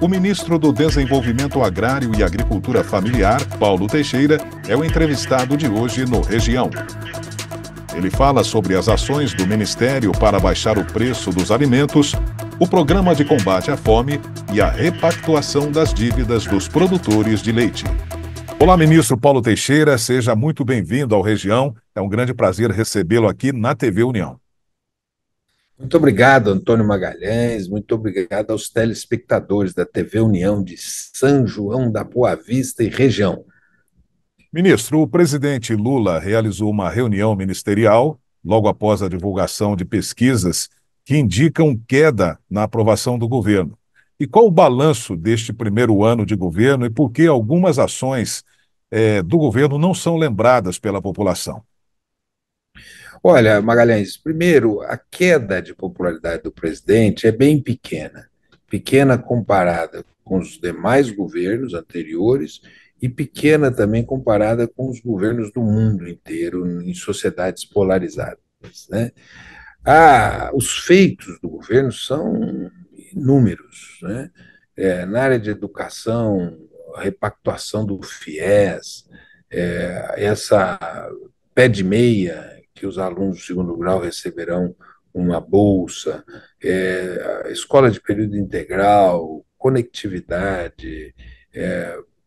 O ministro do Desenvolvimento Agrário e Agricultura Familiar, Paulo Teixeira, é o entrevistado de hoje no Região. Ele fala sobre as ações do Ministério para baixar o preço dos alimentos, o programa de combate à fome e a repactuação das dívidas dos produtores de leite. Olá, ministro Paulo Teixeira, seja muito bem-vindo ao Região. É um grande prazer recebê-lo aqui na TV União. Muito obrigado, Antônio Magalhães, muito obrigado aos telespectadores da TV União de São João da Boa Vista e região. Ministro, o presidente Lula realizou uma reunião ministerial logo após a divulgação de pesquisas que indicam queda na aprovação do governo. E qual o balanço deste primeiro ano de governo e por que algumas ações do governo não são lembradas pela população? Olha, Magalhães, primeiro, a queda de popularidade do presidente é bem pequena, pequena comparada com os demais governos anteriores e pequena também comparada com os governos do mundo inteiro em sociedades polarizadas, né? Os feitos do governo são inúmeros, né? Na área de educação, a repactuação do FIES, essa pé de meia que os alunos do segundo grau receberão uma bolsa, escola de período integral, conectividade,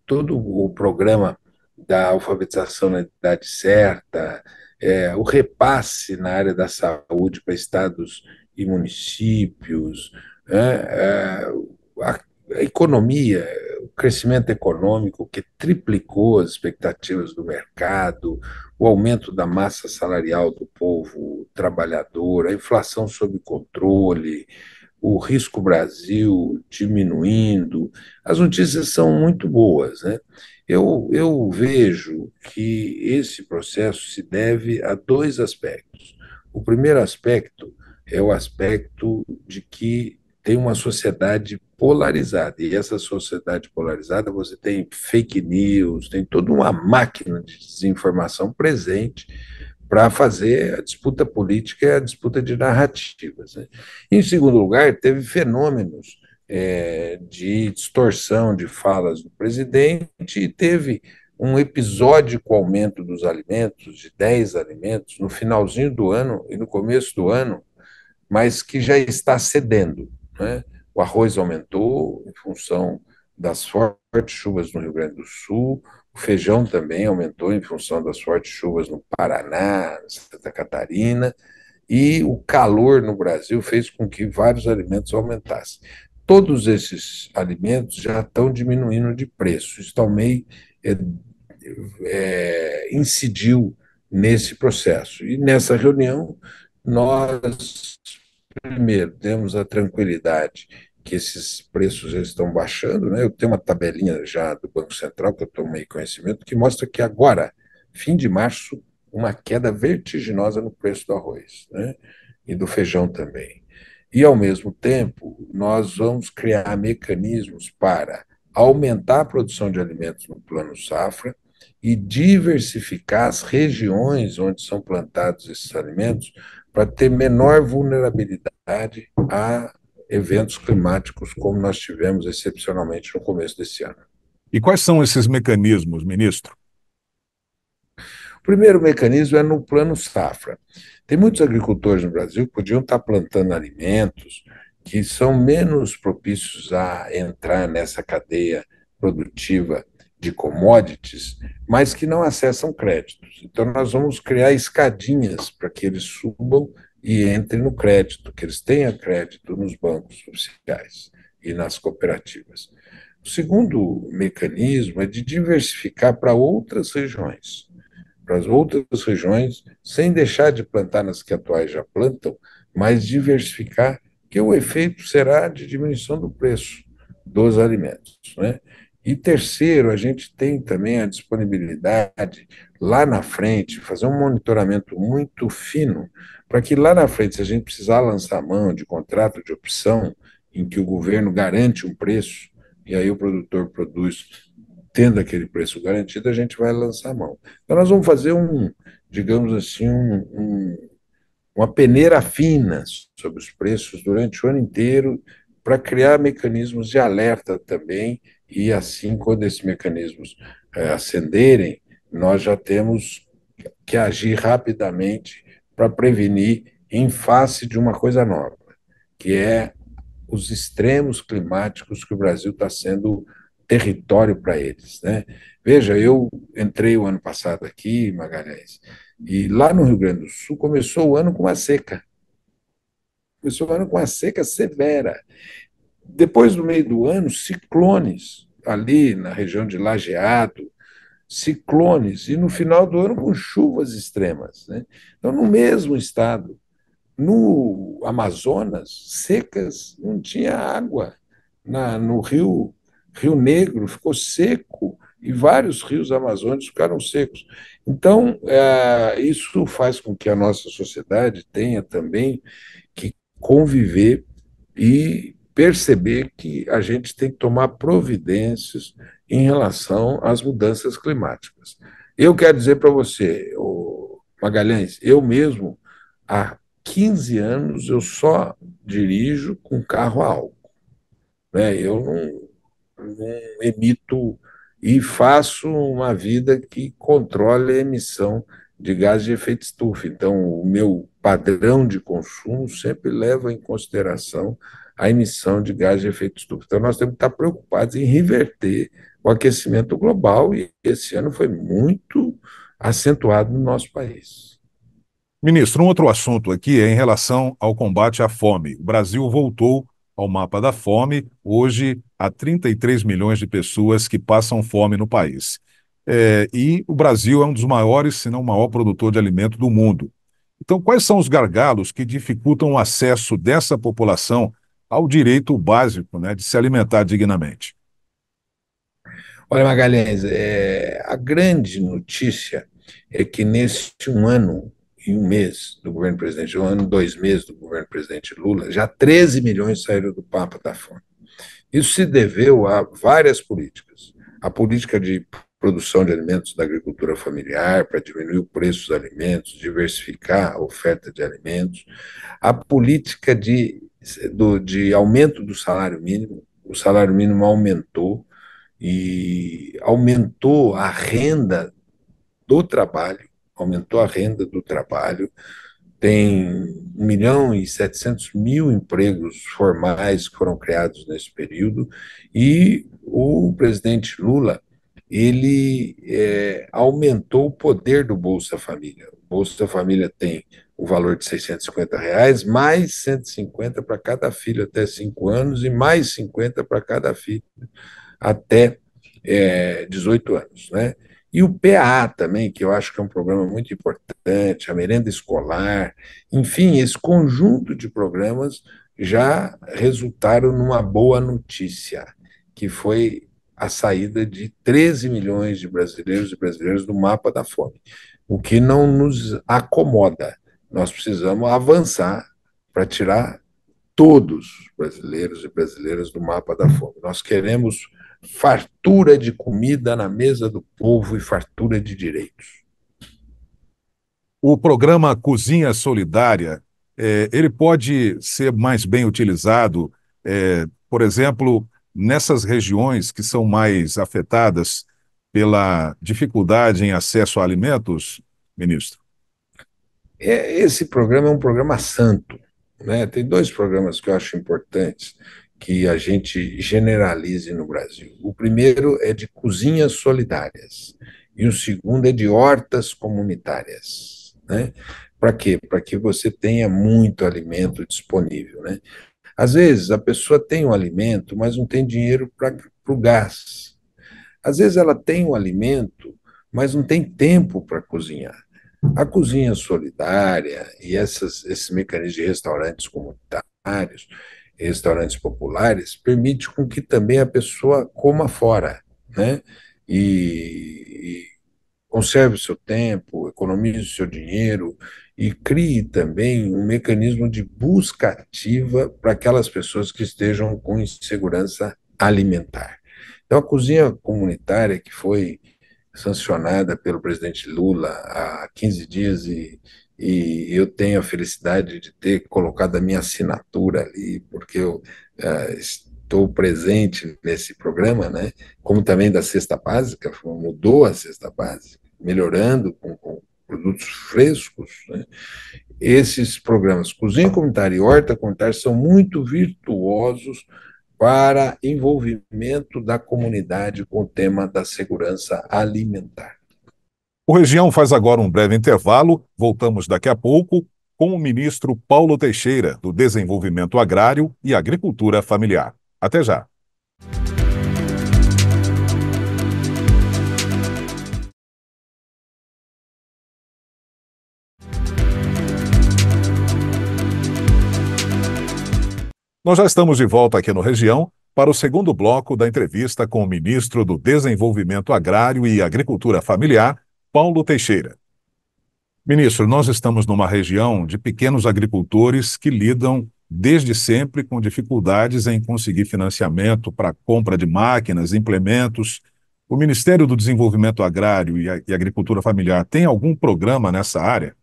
todo o programa da alfabetização na idade certa, o repasse na área da saúde para estados e municípios, a economia, o crescimento econômico que triplicou as expectativas do mercado, o aumento da massa salarial do povo trabalhador, a inflação sob controle, o risco Brasil diminuindo. As notícias são muito boas, né? Eu vejo que esse processo se deve a dois aspectos. O primeiro aspecto é o aspecto de que tem uma sociedade polarizada, e essa sociedade polarizada você tem fake news, tem toda uma máquina de desinformação presente para fazer a disputa política e a disputa de narrativas, né? Em segundo lugar, teve fenômenos de distorção de falas do presidente e teve um episódico aumento dos alimentos, de 10 alimentos, no finalzinho do ano e no começo do ano, mas que já está cedendo, né? O arroz aumentou em função das fortes chuvas no Rio Grande do Sul, o feijão também aumentou em função das fortes chuvas no Paraná, Santa Catarina, e o calor no Brasil fez com que vários alimentos aumentassem. Todos esses alimentos já estão diminuindo de preço. Isso também incidiu nesse processo. E nessa reunião, nós, primeiro, temos a tranquilidade que esses preços já estão baixando, né? Eu tenho uma tabelinha já do Banco Central, que eu tomei conhecimento, que mostra que agora, fim de março, uma queda vertiginosa no preço do arroz, né? E do feijão também. E, ao mesmo tempo, nós vamos criar mecanismos para aumentar a produção de alimentos no Plano Safra e diversificar as regiões onde são plantados esses alimentos para ter menor vulnerabilidade a eventos climáticos como nós tivemos excepcionalmente no começo desse ano. E quais são esses mecanismos, ministro? O primeiro mecanismo é no Plano Safra. Tem muitos agricultores no Brasil que podiam estar plantando alimentos que são menos propícios a entrar nessa cadeia produtiva de commodities, mas que não acessam créditos. Então, nós vamos criar escadinhas para que eles subam e entrem no crédito, que eles tenham crédito nos bancos oficiais e nas cooperativas. O segundo mecanismo é de diversificar para outras regiões, sem deixar de plantar nas que atuais já plantam, mas diversificar, que o efeito será de diminuição do preço dos alimentos, né? E terceiro, a gente tem também a disponibilidade lá na frente, fazer um monitoramento muito fino, para que lá na frente, se a gente precisar lançar mão de contrato de opção, em que o governo garante um preço, e aí o produtor produz tendo aquele preço garantido, a gente vai lançar mão. Então, nós vamos fazer digamos assim, uma peneira fina sobre os preços durante o ano inteiro, para criar mecanismos de alerta também, e assim, quando esses mecanismos acenderem, nós já temos que agir rapidamente para prevenir em face de uma coisa nova, que é os extremos climáticos que o Brasil está sendo território para eles, né? Veja, eu entrei o ano passado aqui, Magalhães, e lá no Rio Grande do Sul começou o ano com uma seca. Começou o ano com uma seca severa. Depois, no meio do ano, ciclones ali na região de Lajeado, ciclones, e no final do ano com chuvas extremas. Né? Então, no mesmo estado, no Amazonas, secas, não tinha água. No Rio Negro ficou seco e vários rios amazônicos ficaram secos. Então, isso faz com que a nossa sociedade tenha também que conviver e perceber que a gente tem que tomar providências em relação às mudanças climáticas. Eu quero dizer para você, Magalhães, eu mesmo, há 15 anos, eu só dirijo com carro a álcool. Né? Eu não emito e faço uma vida que controle a emissão de gás de efeito estufa. Então, o meu padrão de consumo sempre leva em consideração a emissão de gás de efeito estufa. Então, nós temos que estar preocupados em reverter o aquecimento global, e esse ano foi muito acentuado no nosso país. Ministro, um outro assunto aqui é em relação ao combate à fome. O Brasil voltou ao mapa da fome. Hoje, há 33 milhões de pessoas que passam fome no país. E o Brasil é um dos maiores, se não o maior produtor de alimento do mundo. Então, quais são os gargalos que dificultam o acesso dessa população ao direito básico, né, de se alimentar dignamente? Olha, Magalhães, a grande notícia é que neste um ano e um mês do governo presidente, um ano e 2 meses do governo presidente Lula, já 13 milhões saíram do Papa da Fome. Isso se deveu a várias políticas. A política de produção de alimentos da agricultura familiar para diminuir o preço dos alimentos, diversificar a oferta de alimentos, a política de aumento do salário mínimo. O salário mínimo aumentou e aumentou a renda do trabalho, aumentou a renda do trabalho, tem 1.700.000 empregos formais que foram criados nesse período, e o presidente Lula ele aumentou o poder do Bolsa Família. O Bolsa Família tem o valor de R$ 650, mais 150 para cada filho até 5 anos e mais 50 para cada filho até 18 anos. Né? E o PA também, que eu acho que é um programa muito importante, a merenda escolar, enfim, esse conjunto de programas já resultaram numa boa notícia, que foi a saída de 13 milhões de brasileiros e brasileiras do mapa da fome, o que não nos acomoda. Nós precisamos avançar para tirar todos os brasileiros e brasileiras do mapa da fome. Nós queremos fartura de comida na mesa do povo e fartura de direitos. O programa Cozinha Solidária, ele pode ser mais bem utilizado, por exemplo, nessas regiões que são mais afetadas pela dificuldade em acesso a alimentos, ministro? Esse programa é um programa santo. Né? Tem 2 programas que eu acho importantes que a gente generalize no Brasil. O primeiro é de cozinhas solidárias e o segundo é de hortas comunitárias. Né? Para quê? Para que você tenha muito alimento disponível. Né? Às vezes a pessoa tem o alimento, mas não tem dinheiro para o gás. Às vezes ela tem o alimento, mas não tem tempo para cozinhar. A cozinha solidária e esses mecanismos de restaurantes comunitários, restaurantes populares, permite com que também a pessoa coma fora, né? E conserve o seu tempo, economize o seu dinheiro e crie também um mecanismo de busca ativa para aquelas pessoas que estejam com insegurança alimentar. Então, a cozinha comunitária, que foi sancionada pelo presidente Lula há 15 dias e eu tenho a felicidade de ter colocado a minha assinatura ali, porque eu estou presente nesse programa, né? Como também da cesta básica, mudou a cesta básica, melhorando com produtos frescos, né? Esses programas Cozinha Comunitária e Horta Comunitária são muito virtuosos para envolvimento da comunidade com o tema da segurança alimentar. O Região faz agora um breve intervalo. Voltamos daqui a pouco com o ministro Paulo Teixeira, do Desenvolvimento Agrário e Agricultura Familiar. Até já. Nós já estamos de volta aqui no Região para o segundo bloco da entrevista com o ministro do Desenvolvimento Agrário e Agricultura Familiar, Paulo Teixeira. Ministro, nós estamos numa região de pequenos agricultores que lidam desde sempre com dificuldades em conseguir financiamento para compra de máquinas, implementos. O Ministério do Desenvolvimento Agrário e Agricultura Familiar tem algum programa nessa área?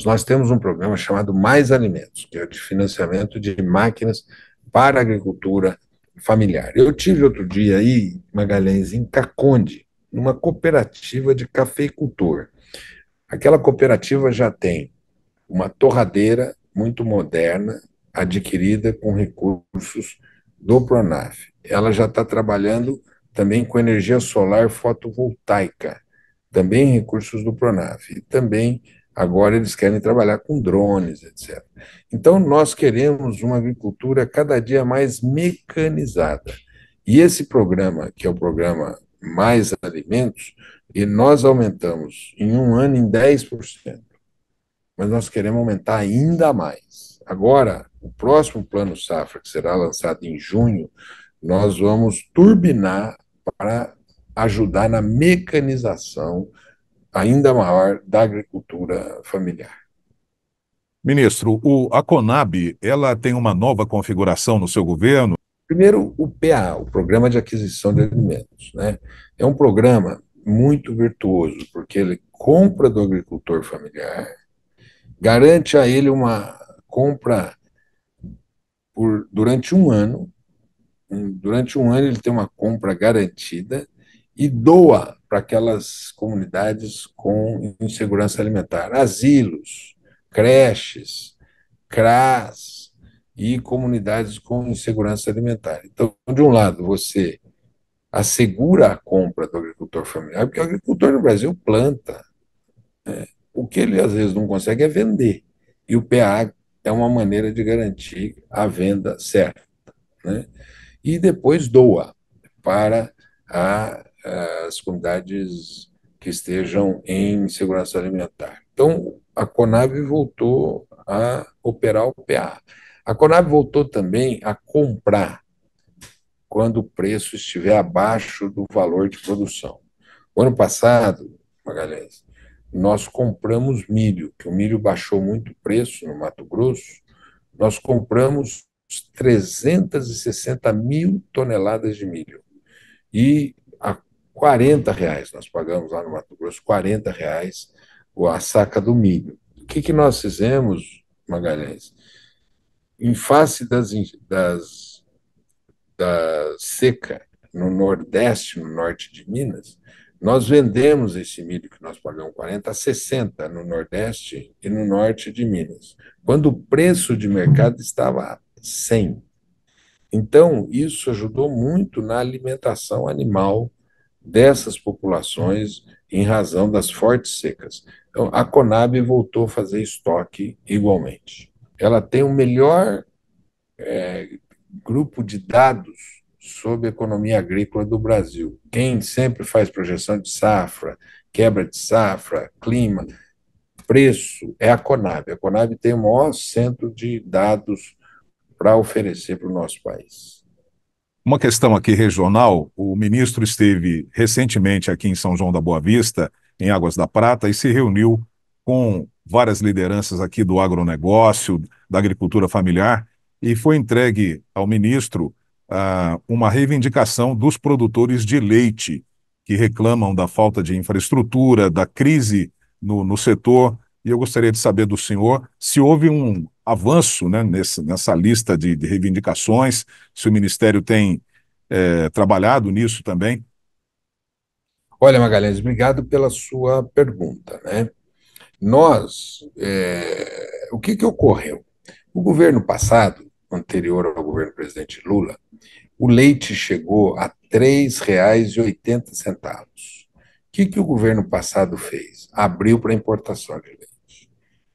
Nós temos um programa chamado Mais Alimentos, que é de financiamento de máquinas para a agricultura familiar. Eu tive outro dia aí, Magalhães, em Caconde, numa cooperativa de cafeicultor. Aquela cooperativa já tem uma torradeira muito moderna, adquirida com recursos do Pronaf. Ela já está trabalhando também com energia solar fotovoltaica, também recursos do Pronaf. E também agora eles querem trabalhar com drones, etc. Então, nós queremos uma agricultura cada dia mais mecanizada. E esse programa, que é o programa Mais Alimentos, e nós aumentamos em um ano em 10%, mas nós queremos aumentar ainda mais. Agora, o próximo Plano Safra, que será lançado em junho, nós vamos turbinar para ajudar na mecanização ainda maior da agricultura familiar. Ministro, a Conab, ela tem uma nova configuração no seu governo? Primeiro, o PA, o Programa de Aquisição de Alimentos, né? É um programa muito virtuoso, porque ele compra do agricultor familiar, garante a ele uma compra durante um ano. Durante um ano ele tem uma compra garantida e doa para aquelas comunidades com insegurança alimentar, asilos, creches, CRAS e comunidades com insegurança alimentar. Então, de um lado, você assegura a compra do agricultor familiar, porque o agricultor no Brasil planta. O que ele às vezes não consegue é vender. E o PA é uma maneira de garantir a venda certa, né? E depois doa para as comunidades que estejam em segurança alimentar. Então, a Conab voltou a operar o PA. A Conab voltou também a comprar quando o preço estiver abaixo do valor de produção. O ano passado, Magalhães, nós compramos milho, que o milho baixou muito o preço no Mato Grosso, nós compramos 360 mil toneladas de milho. E a R$ 40 nós pagamos lá no Mato Grosso, R$ 40 a saca do milho. O que nós fizemos, Magalhães? Em face da seca no Nordeste, no norte de Minas, nós vendemos esse milho que nós pagamos 40 a 60 no Nordeste e no norte de Minas, quando o preço de mercado estava a 100. Então, isso ajudou muito na alimentação animal dessas populações em razão das fortes secas. Então, a Conab voltou a fazer estoque igualmente. Ela tem o melhor grupo de dados sobre a economia agrícola do Brasil. Quem sempre faz projeção de safra, quebra de safra, clima, preço, é a Conab. A Conab tem o maior centro de dados para oferecer para o nosso país. Uma questão aqui regional, o ministro esteve recentemente aqui em São João da Boa Vista, em Águas da Prata, e se reuniu com várias lideranças aqui do agronegócio, da agricultura familiar, e foi entregue ao ministro uma reivindicação dos produtores de leite. que reclamam da falta de infraestrutura, da crise no setor, e eu gostaria de saber do senhor se houve um avanço, né, nessa lista de reivindicações, se o Ministério tem trabalhado nisso também. Olha, Magalhães, obrigado pela sua pergunta, né? O que que ocorreu? O governo passado, anterior ao governo do presidente Lula, o leite chegou a R$ 3,80. O que que o governo passado fez? Abriu para importação de leite.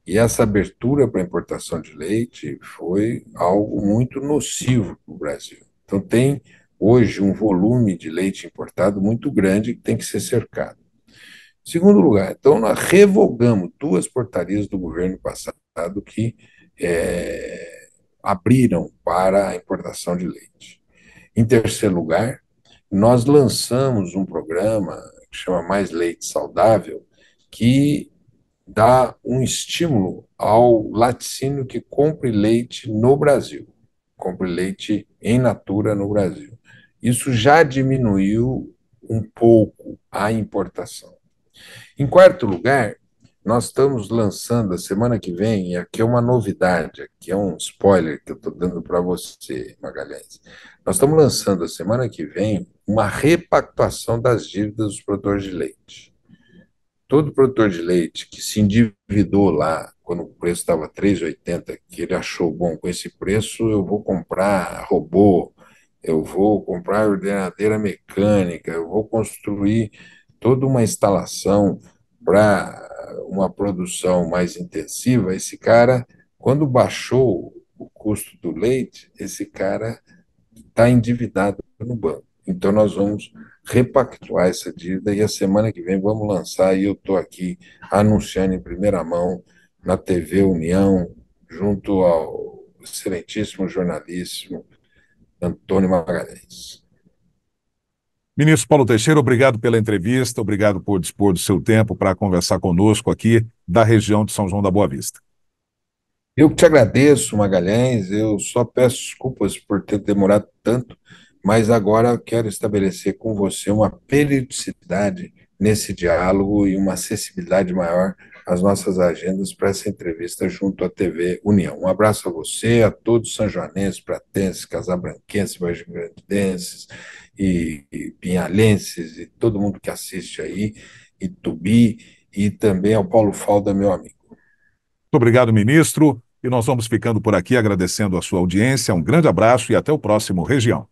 E essa abertura para importação de leite foi algo muito nocivo para o Brasil. Então, tem hoje um volume de leite importado muito grande que tem que ser cercado. Segundo lugar, então, nós revogamos duas portarias do governo passado que abriram para a importação de leite. Em terceiro lugar, nós lançamos um programa que chama Mais Leite Saudável, que dá um estímulo ao laticínio que compre leite no Brasil, compre leite em natura no Brasil. Isso já diminuiu um pouco a importação. Em quarto lugar, nós estamos lançando a semana que vem, e aqui é uma novidade, aqui é um spoiler que eu estou dando para você, Magalhães. Nós estamos lançando a semana que vem uma repactuação das dívidas dos produtores de leite. Todo produtor de leite que se endividou lá, quando o preço estava 3,80, que ele achou, bom, com esse preço eu vou comprar robô, eu vou comprar ordenadeira mecânica, eu vou construir toda uma instalação para uma produção mais intensiva. Esse cara, quando baixou o custo do leite, esse cara está endividado no banco. Então, nós vamos repactuar essa dívida e a semana que vem vamos lançar. E eu estou aqui anunciando em primeira mão na TV União, junto ao excelentíssimo jornalíssimo Antônio Magalhães. Ministro Paulo Teixeira, obrigado pela entrevista, obrigado por dispor do seu tempo para conversar conosco aqui da região de São João da Boa Vista. Eu que te agradeço, Magalhães. Eu só peço desculpas por ter demorado tanto, mas agora eu quero estabelecer com você uma periodicidade nesse diálogo e uma acessibilidade maior às nossas agendas para essa entrevista junto à TV União. Um abraço a você, a todos os sanjoanenses, pratenses, casabranquenses, vargem-grandenses e pinhalenses e todo mundo que assiste aí, e Tubi, e também ao Paulo Falda, meu amigo. Muito obrigado, ministro, e nós vamos ficando por aqui agradecendo a sua audiência. Um grande abraço e até o próximo Região.